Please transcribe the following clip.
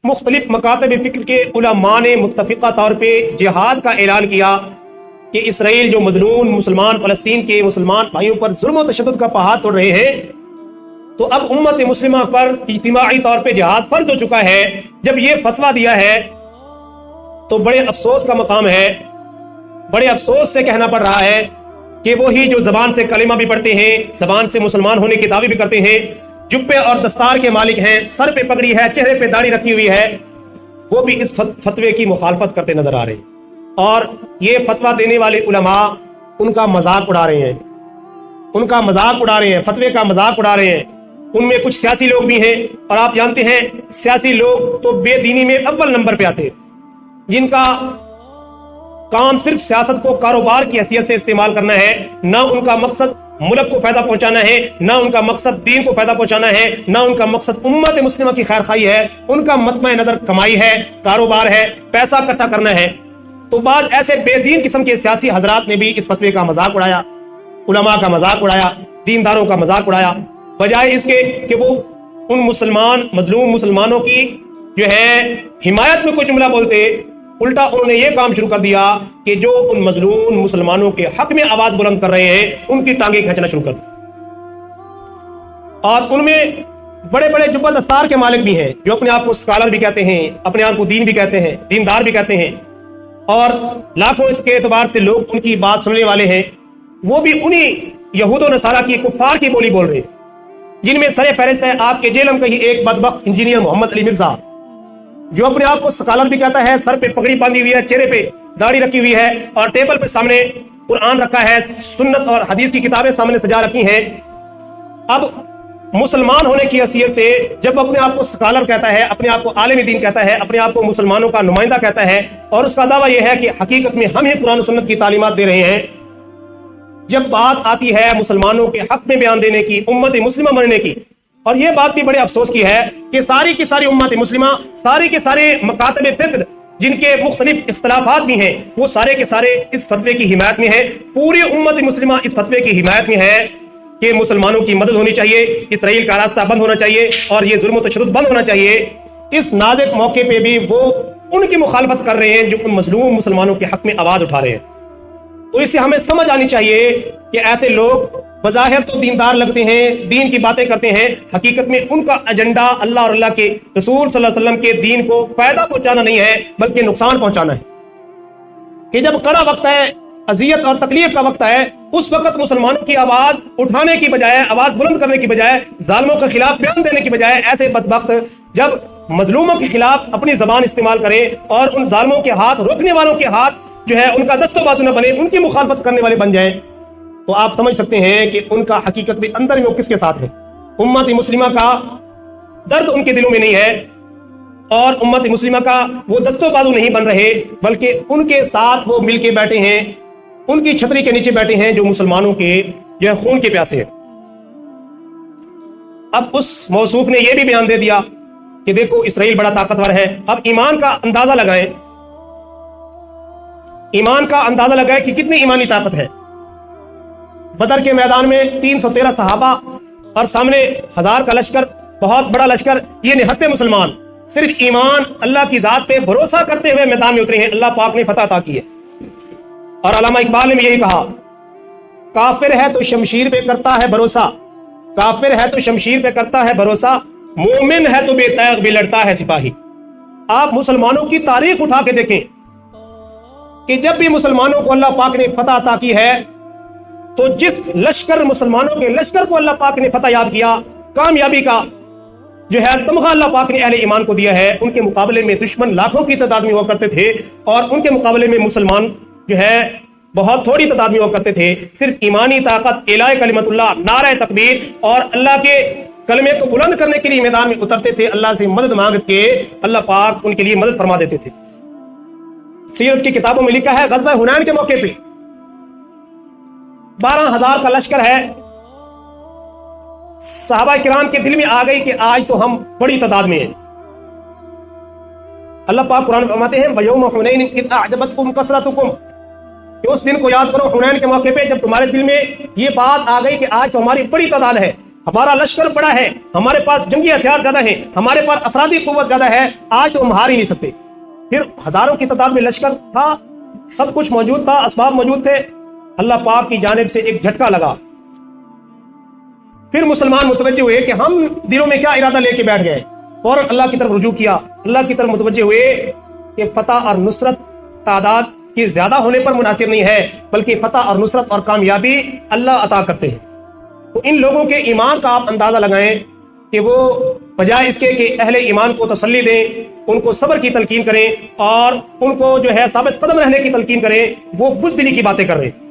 مختلف مکاتب فکر کے علماء نے متفقہ طور پہ جہاد کا اعلان کیا کہ اسرائیل جو مظلوم مسلمان فلسطین کے مسلمان بھائیوں پر ظلم و تشدد کا پہاڑ توڑ رہے ہیں، تو اب امت مسلمہ پر اجتماعی طور پہ جہاد فرض ہو چکا ہے۔ جب یہ فتویٰ دیا ہے تو بڑے افسوس کا مقام ہے، بڑے افسوس سے کہنا پڑ رہا ہے کہ وہی جو زبان سے کلمہ بھی پڑھتے ہیں، زبان سے مسلمان ہونے کی دعوی بھی کرتے ہیں، جبے اور دستار کے مالک ہیں، سر پہ پگڑی ہے، چہرے پہ داڑھی رکھی ہوئی ہے، وہ بھی اس فتوے کی مخالفت کرتے نظر آ رہے ہیں، اور یہ فتویٰ دینے والے علماء ان کا مذاق اڑا رہے ہیں، ان کا مذاق اڑا رہے ہیں، فتوے کا مذاق اڑا رہے ہیں۔ ان میں کچھ سیاسی لوگ بھی ہیں، اور آپ جانتے ہیں سیاسی لوگ تو بے دینی میں اول نمبر پہ آتے ہیں، جن کا کام صرف سیاست کو کاروبار کی حیثیت سے استعمال کرنا ہے، نہ ان کا مقصد ملک کو فائدہ پہنچانا ہے، نہ ان کا مقصد دین کو فائدہ پہنچانا ہے، نہ ان کا مقصد امت مسلمہ کی خیر خواہی ہے، ان کا مطمع نظر کمائی ہے، کاروبار ہے، پیسہ اکٹھا کرنا ہے۔ تو بعض ایسے بے دین قسم کے سیاسی حضرات نے بھی اس فتوے کا مذاق اڑایا، علماء کا مذاق اڑایا، دینداروں کا مذاق اڑایا، بجائے اس کے کہ وہ ان مظلوم مسلمانوں کی جو ہے حمایت میں کوئی جملہ بولتے، الٹا انہوں نے یہ کام شروع کر دیا کہ جو ان مظلوم مسلمانوں کے حق میں آواز بلند کر رہے ہیں ان کی ٹانگیں کھینچنا شروع کر دی۔ اور ان میں بڑے بڑے جبہ دستار کے مالک بھی ہیں، جو اپنے آپ کو سکالر بھی کہتے ہیں، اپنے آپ کو دین بھی کہتے ہیں، دیندار بھی کہتے ہیں، اور لاکھوں کے اعتبار سے لوگ ان کی بات سننے والے ہیں۔ وہ بھی انہی یہود و نصارہ کی کفار کی بولی بول رہے ہیں، جن میں سر فہرست ہے آپ کے جیلم کا ہی ایک بدبخت انجینئر محمد علی مرزا، جو اپنے آپ کو سکالر بھی کہتا ہے، سر پہ پگڑی باندھی ہوئی ہے، چہرے پہ داڑھی رکھی ہوئی ہے، اور ٹیبل پہ سامنے قرآن رکھا ہے، سنت اور حدیث کی کتابیں سامنے سجا رکھی ہیں۔ اب مسلمان ہونے کی حیثیت سے جب وہ اپنے آپ کو سکالر کہتا ہے، اپنے آپ کو عالم دین کہتا ہے، اپنے آپ کو مسلمانوں کا نمائندہ کہتا ہے، اور اس کا دعویٰ یہ ہے کہ حقیقت میں ہم ہی قرآن و سنت کی تعلیمات دے رہے ہیں، جب بات آتی ہے مسلمانوں کے حق میں بیان دینے کی، امت مسلمہ بننے کی، اور یہ بات بھی بڑے افسوس کی ہے کہ ساری کی ساری امت مسلمہ، ساری کے سارے مکاتب فکر جن کے مختلف اختلافات بھی ہیں، وہ سارے کے سارے اس فتوے کی حمایت میں ہیں۔ پوری امت مسلمہ اس فتوے کی حمایت میں ہے کہ مسلمانوں کی مدد ہونی چاہیے، اسرائیل کا راستہ بند ہونا چاہیے، اور یہ ظلم و تشدد بند ہونا چاہیے۔ اس نازک موقع پہ بھی وہ ان کی مخالفت کر رہے ہیں جو ان مظلوم مسلمانوں کے حق میں آواز اٹھا رہے ہیں۔ تو اس سے ہمیں سمجھ آنی چاہیے کہ ایسے لوگ بظاہر تو دیندار لگتے ہیں، دین کی باتیں کرتے ہیں، حقیقت میں ان کا ایجنڈا اللہ اور اللہ کے رسول صلی اللہ علیہ وسلم کے دین کو فائدہ پہنچانا نہیں ہے بلکہ نقصان پہنچانا ہے۔ کہ جب کڑا وقت ہے، اذیت اور تکلیف کا وقت ہے، اس وقت مسلمانوں کی آواز اٹھانے کی بجائے، آواز بلند کرنے کی بجائے، ظالموں کے خلاف بیان دینے کی بجائے، ایسے بدبخت جب مظلوموں کے خلاف اپنی زبان استعمال کریں اور ان ظالموں کے ہاتھ، روکنے والوں کے ہاتھ جو ہے ان کا دست و بازو نہ بنے، ان کی مخالفت کرنے والے بن جائیں، تو آپ سمجھ سکتے ہیں کہ ان کا حقیقت میں اندر میں وہ کس کے ساتھ ہے۔ امت مسلمہ کا درد ان کے دلوں میں نہیں ہے، اور امت مسلمہ کا وہ دست و بازو نہیں بن رہے، بلکہ ان کے ساتھ وہ مل کے بیٹھے ہیں، ان کی چھتری کے نیچے بیٹھے ہیں جو مسلمانوں کے جو خون کے پیاسے ہیں۔ اب اس موصوف نے یہ بھی بیان دے دیا کہ دیکھو اسرائیل بڑا طاقتور ہے۔ اب ایمان کا اندازہ لگائیں، ایمان کا اندازہ لگائیں کہ کتنی ایمانی طاقت ہے۔ بدر کے میدان میں 313 صحابہ اور سامنے 1000 کا لشکر، بہت بڑا لشکر، یہ 69 مسلمان صرف ایمان، اللہ کی ذات پہ بھروسہ کرتے ہوئے میدان میں اترے ہیں، اللہ پاک نے فتح عطا کی ہے۔ اور علامہ اقبال نے بھی یہی کہا، کافر ہے تو شمشیر پہ کرتا ہے بھروسہ، کافر ہے تو شمشیر پہ کرتا ہے بھروسہ، مومن ہے تو بے تیغ بھی لڑتا ہے سپاہی۔ آپ مسلمانوں کی تاریخ اٹھا کے دیکھیں کہ جب بھی مسلمانوں کو اللہ پاک نے فتح عطا کی ہے تو جس لشکر، مسلمانوں کے لشکر کو اللہ پاک نے فتح یاب کیا، کامیابی کا جو ہے تمغہ اللہ پاک نے اہل ایمان کو دیا ہے، ان کے مقابلے میں دشمن لاکھوں کی تعداد میں ہوا کرتے تھے، اور ان کے مقابلے میں مسلمان جو ہے بہت تھوڑی تعداد میں ہوا کرتے تھے۔ صرف ایمانی طاقت، اعلاء کلمت اللہ، نعرہ تکبیر اور اللہ کے کلمے کو بلند کرنے کے لیے میدان میں اترتے تھے، اللہ سے مدد مانگ کے اللہ پاک ان کے لیے مدد فرما دیتے تھے۔ سیرت کی کتابوں میں لکھا ہے غزوہ حنین کے موقع پہ 12,000 کا لشکر ہے، صحابہ کرام کے دل میں آ گئی کہ آج تو ہم بڑی تعداد میں ہیں۔ اللہ پاک قرآن فرماتے ہیں وَيَوْمَ حُنَيْنٍ إِذْ أَعْجَبَتْكُمْ كَثْرَتُكُمْ، کہ اس دن کو یاد کرو حنین کے موقع پہ جب تمہارے دل میں یہ بات آ گئی کہ آج تو ہماری بڑی تعداد ہے، ہمارا لشکر بڑا ہے، ہمارے پاس جنگی ہتھیار زیادہ ہیں، ہمارے پاس افرادی قوت زیادہ ہے، آج تو ہم ہار ہی نہیں سکتے۔ پھر ہزاروں کی تعداد میں لشکر تھا، سب کچھ موجود تھا، اسباب موجود تھے، اللہ پاک کی جانب سے ایک جھٹکا لگا۔ پھر مسلمان متوجہ ہوئے کہ ہم دلوں میں کیا ارادہ لے کے بیٹھ گئے، فوراً اللہ کی طرف رجوع کیا، اللہ کی طرف متوجہ ہوئے کہ فتح اور نصرت تعداد کی زیادہ ہونے پر منحصر نہیں ہے، بلکہ فتح اور نصرت اور کامیابی اللہ عطا کرتے ہیں۔ تو ان لوگوں کے ایمان کا آپ اندازہ لگائیں کہ وہ بجائے اس کے کہ اہل ایمان کو تسلی دیں، ان کو صبر کی تلقین کریں اور ان کو جو ہے ثابت قدم رہنے کی تلقین کریں، وہ بزدلی کی باتیں کر رہے ہیں۔